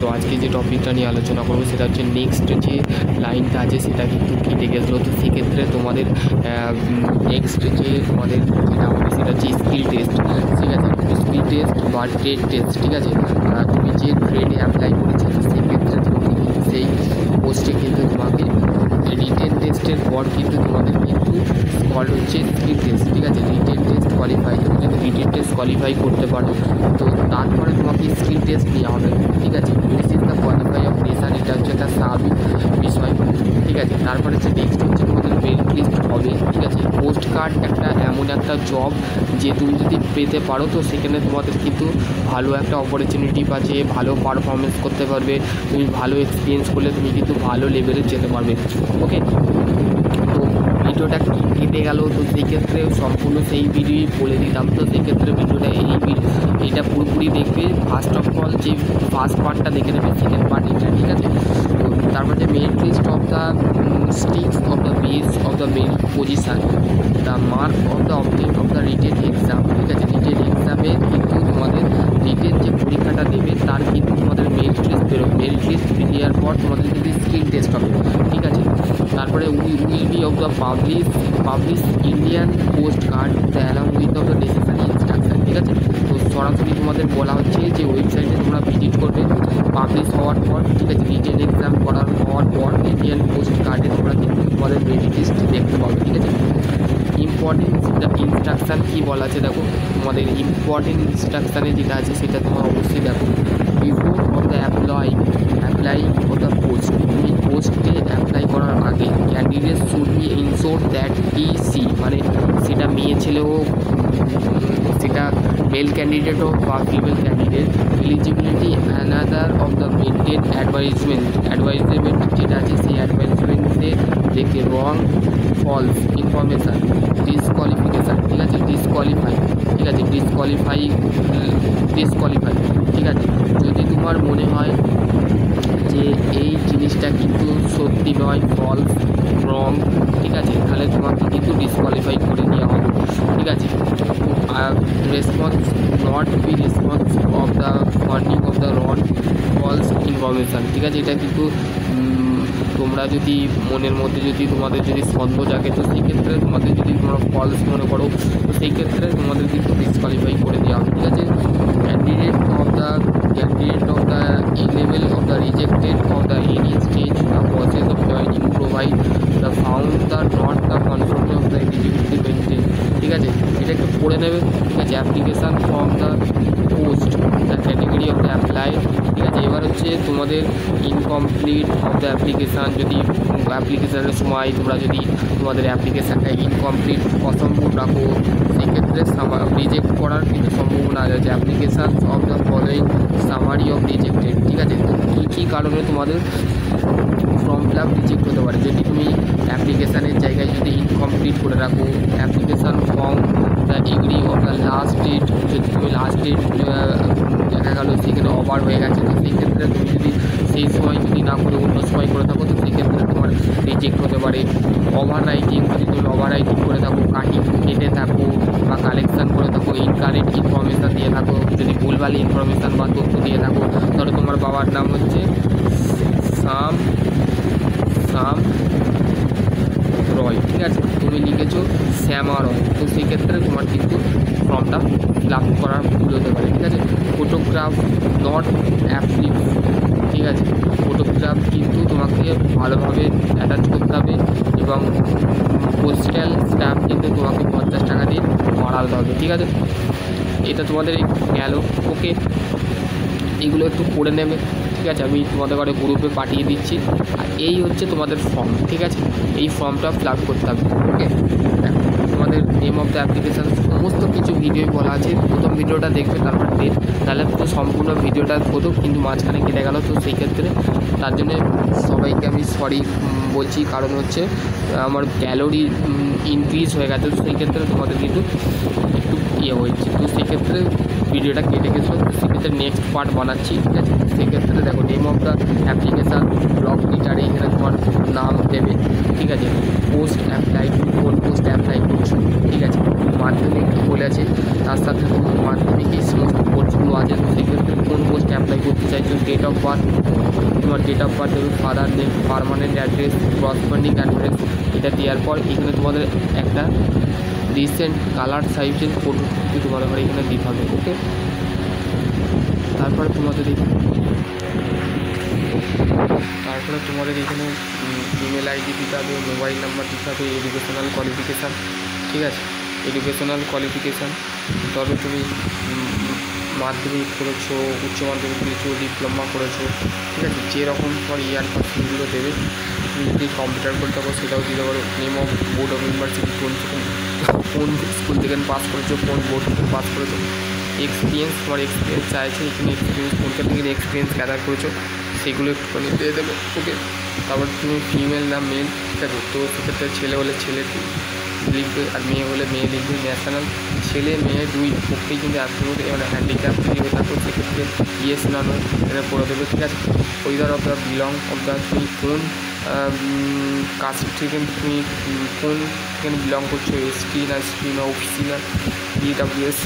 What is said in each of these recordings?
তো আজকে যে টপিকটা নিয়ে আলোচনা করবো সেটা হচ্ছে নেক্সট যে লাইনটা আছে সেটা কিন্তু কেটে গেছিলো। তো সেক্ষেত্রে তোমাদের নেক্সট যে তোমাদের যেটা হবে সেটা হচ্ছে স্কিল টেস্ট, ঠিক আছে। স্কিল টেস্ট বা ট্রেড টেস্ট, ঠিক আছে। তুমি যে ট্রেডে অ্যাপ্লাই করেছো সেক্ষেত্রে তোমাকে কিন্তু সেই পোস্টে কিন্তু তোমাকে রিটেন টেস্টের পর কিন্তু তোমাদের কিন্তু কল হচ্ছে স্কিল টেস্ট, ঠিক আছে। রিটেন টেস্ট কোয়ালিফাই, তুমি যদি রিটেন টেস্ট কোয়ালিফাই করতে পারো তো তারপরে তোমাকে স্কিল টেস্ট নেওয়া হবে, ঠিক আছে। This is the qualify of nation, এটা হচ্ছে একটা স্বাভাবিক বিষয়, ঠিক আছে। তারপরে হচ্ছে নেক্সট হচ্ছে তোমাদের মেরিট লিস্ট হবে, ঠিক আছে। পোস্ট কার্ড একটা এমন একটা জব যে তুমি যদি পেতে পারো তো সেখানে তোমাদের কিন্তু ভালো একটা অপরচুনিটি পাচ্ছে, ভালো পারফরমেন্স করতে পারবে, তুমি ভালো এক্সপিরিয়েন্স করলে তুমি কিন্তু ভালো লেভেলে যেতে পারবে। ওকে, তো ভিডিওটা কেটে গেল, তো সেই ক্ষেত্রে সম্পূর্ণ সেই ভিডিওই বলে দিতাম। তো সেক্ষেত্রে ভিডিওটা এইটা পুরোপুরি দেখবে। ফার্স্ট অফ অল যে ফার্স্ট পার্টটা দেখে নেবে, সেকেন্ড পার্ট এটা, ঠিক আছে। তো তারপর যে merit list of the sticks of the base of the merit position, the mark of the object of the written exam, ঠিক আছে। রিটেন এক্সামে কিন্তু তোমাদের রিটেন যে পরীক্ষাটা দেবে তার কিন্তু তোমাদের মেরিট লিস্ট বেরোবে। মেরিট লিস্ট বেরিয়ার পর তোমাদের কিন্তু স্কিল টেস্ট হবে, ঠিক আছে। তারপরে will be of the publish Indian post card along with of the necessary instruction, ঠিক আছে। তো সরাসরি তোমাদের বলা হচ্ছে যে ওয়েবসাইটে তোমরা ভিজিট করবে পাবলিশ হওয়ার পর, ঠিক আছে। রিটেন এক্সাম হওয়ার পর ইন্ডিয়ান পোস্ট কার্ডে তোমরা কিন্তু তোমাদের মেরিট লিস্ট দেখতে পাবে, ঠিক আছে। ইম্পর্টেন্ট ইনস্ট্রাকশান কী বলা আছে দেখো, তোমাদের ইম্পর্টেন্ট ইনস্ট্রাকশানে যেটা আছে সেটা তোমরা অবশ্যই দেখো। Before of the apply for the post, তুমি পোস্টে অ্যাপ্লাই করার আগে candidate should be ensure that she, মানে সেটা মেয়ে ছেলে হোক, সেটা মেল ক্যান্ডিডেট হোক বা female candidate, eligibility another of the maintain advertisement যেটা আছে সেই অ্যাডভাইজমেন্টে দেখে রং ফলস ইনফরমেশান ডিসকোয়ালিফিকেশান, ঠিক আছে। ডিসকোয়ালিফাই, ঠিক আছে। ডিসকোয়ালিফাই, ঠিক আছে। যদি তোমার মনে হয় যে এই জিনিসটা কিন্তু সত্যি নয়, ফলস, রং, ঠিক আছে, তাহলে তোমাকে কিন্তু ডিসকোয়ালিফাই করে দেওয়া হবে, ঠিক আছে। Response not be response of the funding of the wrong false information, ঠিক আছে। এটা কিন্তু তোমরা যদি মনের মধ্যে যদি তোমাদের যদি সন্দেহ জাগে তো সেই ক্ষেত্রে তোমাদের যদি তোমরা ফলস মনে করো তো সেই ক্ষেত্রে তোমাদের কিন্তু ডিসকোয়ালিফাই করে দেওয়া হবে, ঠিক আছে। Candidate of the level of the rejected of the any stage the process of joining provide the found the not the confirm of the eligibility maintain, ঠিক আছে। এটা একটু পড়ে নেবে, ঠিক আছে। Application from the post the category of the apply, ঠিক আছে। এবার হচ্ছে তোমাদের ইনকমপ্লিট অফ দ্য অ্যাপ্লিকেশান, যদি অ্যাপ্লিকেশানের সময় তোমরা যদি তোমাদের অ্যাপ্লিকেশানটা ইনকমপ্লিট অসম্পূর্ণ রাখো সেক্ষেত্রে রিজেক্ট করার কিন্তু সম্ভাবনা আছে। Application of the following summary of rejected, ঠিক আছে। তো কী কারণে তোমাদের ফর্ম ফিল আপ রিজেক্ট হতে পারে, যদি তুমি অ্যাপ্লিকেশানের জায়গায় যদি ইনকমপ্লিট করে রাখো। Application form the degree of the last date, যদি তুমি লাস্ট ডেট দেখা গেলো সেখানে ওভার হয়ে গেছে তো সেই ক্ষেত্রে তুমি যদি সেই সময় যদি না করে অন্য সময় করে থাকো তো সেই ক্ষেত্রে তোমার রিজেক্ট হতে পারে। ওভার রাইটিং, যদি তুমি ওভার রাইটিং করে থাকো, কেটে থাকো বা কালেকশান করে থাকো, ইনকারেক্ট ইনফরমেশান দিয়ে থাকো, যদি ভুলভাল ইনফরমেশান বা তথ্য দিয়ে থাকো, ধরো তোমার বাবার নাম হচ্ছে সাম রয়, ঠিক আছে, তুমি লিখেছো শ্যামা রয়, তো সেক্ষেত্রে তোমার কিন্তু ফর্মটা ফিল আপ করার ভুল হতে পারে, ঠিক আছে। ফটোগ্রাফ নট অ্যাপ্লিক, ঠিক আছে। ফটোগ্রাফ কিন্তু তোমাকে ভালোভাবে অ্যাটাচ করতে হবে এবং পোস্টাল স্ট্যাম্প কিন্তু তোমাকে 50 টাকা দিয়ে বাড়াতে হবে, ঠিক আছে। এটা তোমাদের গেল, ওকে। এগুলো একটু পড়ে নেবে, ঠিক আছে। আমি তোমাদের ঘরে গ্রুপে পাঠিয়ে দিচ্ছি। আর এই হচ্ছে তোমাদের ফর্ম, ঠিক আছে। এই ফর্মটা ফিল আপ করতে হবে, ওকে। দেখো তোমাদের নেম অফ দ্য অ্যাপ্লিকেশান সমস্ত কিছু ভিডিওই বলা আছে, প্রথম ভিডিওটা দেখবে তারপর তাহলে তো সম্পূর্ণ ভিডিওটা হতো কিন্তু মাঝখানে কেটে গেল, তো সেই ক্ষেত্রে তার জন্যে সবাইকে আমি সরি বলছি, কারণ হচ্ছে আমার ক্যালোরি ইনক্রিজ হয়ে গেছে, তো সেই ক্ষেত্রে তোমাদের কিন্তু একটু হয়েছে, তো সেক্ষেত্রে ভিডিওটা কেটে গেছিলো, তো সেক্ষেত্রে নেক্সট পার্ট বানাচ্ছি, ঠিক আছে। সেক্ষেত্রে দেখো name of the application block লিটারে এখানে তোমার নাম দেবে, ঠিক আছে। পোস্ট অ্যাপ্লাই, কোন পোস্ট অ্যাপ্লাই করছো, ঠিক আছে। মাধ্যমিক বলেছে তার সাথে মাধ্যমিক এই সমস্ত কোর্সগুলো আছে, তো সেক্ষেত্রে কোন পোস্ট অ্যাপ্লাই করতে চাইছো, ডেট অফ বার্থ বার্থ, তোমার ডেট অফ বার্থ দেবে, father name, permanent address, corresponding address, এটা দেওয়ার পর এখানে তোমাদের একটা রিসেন্ট কালার সাইজের ফটো তোমাদের ঘরে এখানে দিতে হবে। ওকে, তারপরে তোমাদের এখানে ইমেল আইডি দিতে হবে, মোবাইল নাম্বার দিতে হবে, এডুকেশনাল কোয়ালিফিকেশান, ঠিক আছে, এডুকেশনাল কোয়ালিফিকেশান, তবে তুমি মাধ্যমিক করেছো, উচ্চ মাধ্যমিক দিয়েছো, ডিপ্লোমা করেছো, ঠিক আছে, যেরকম তোমার ইয়ার পার্সেন্টগুলো দেবে। তুমি যদি কম্পিউটার করতে পারো সেটাও দিতে পারো। Name of board of university, কোন স্কুল থেকে পাস করেছো, কোন বোর্ড থেকে পাস করেছো, এক্সপিরিয়েন্স, তোমার এক্সপিরিয়েন্স চাইছে এখানে, এক্সপিরিয়েন্স কোনটা থেকে এক্সপিরিয়েন্স গ্যাদার করেছো সেগুলো একটুখানি দিয়ে দেবে। ওকে, তারপর তুমি ফিমেল না মেল, ঠিক আছে, তো সেক্ষেত্রে ছেলে হলে ছেলে লিখবে আর মেয়ে হলে মেয়ে লিখবে। ন্যাশনাল, ছেলে মেয়ে দুই পক্ষেই কিন্তু অ্যাবসলিউট মানে হ্যান্ডিক্যাপ যদি হয়ে থাকো সেক্ষেত্রে ইয়েস না নয় এটা করে দেবে, ঠিক আছে। Weather of the belong of the, তুমি কোন কাস্ট থেকে তুমি কোন থেকে বিলং করছো, এসটি না এসটি না ওবিসি না ইডাব্লিউএস,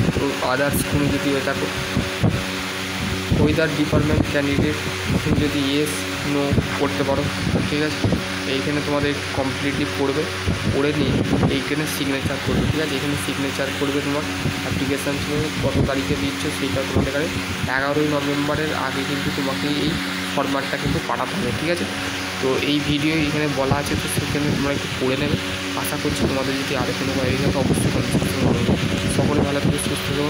আদার্স কোনো যদি হয়ে থাকো। ওয়েদার ডিপার্টমেন্ট ক্যান্ডিডেট, তুমি যদি ইয়েস নো করতে পারো, ঠিক আছে। এইখানে তোমাদের কমপ্লিটলি পড়বে, পড়ে নিয়ে এইখানে সিগনেচার করবে, ঠিক আছে। এখানে সিগনেচার করবে, তোমার অ্যাপ্লিকেশান কত তারিখে দিচ্ছ সেইটা তোমাদের কাছে 11ই নভেম্বরের আগে কিন্তু তোমাকে এই ফরম্যাটটা কিন্তু পাঠাতে হবে, ঠিক আছে। তো এই ভিডিও এখানে বলা আছে, তো সেখানে তোমরা একটু পড়ে নেবে। আশা করছি তোমাদের যদি আরও কোনো বাইরে থাকে অবশ্যই সকলে ভালো থেকে সুস্থ থাকো।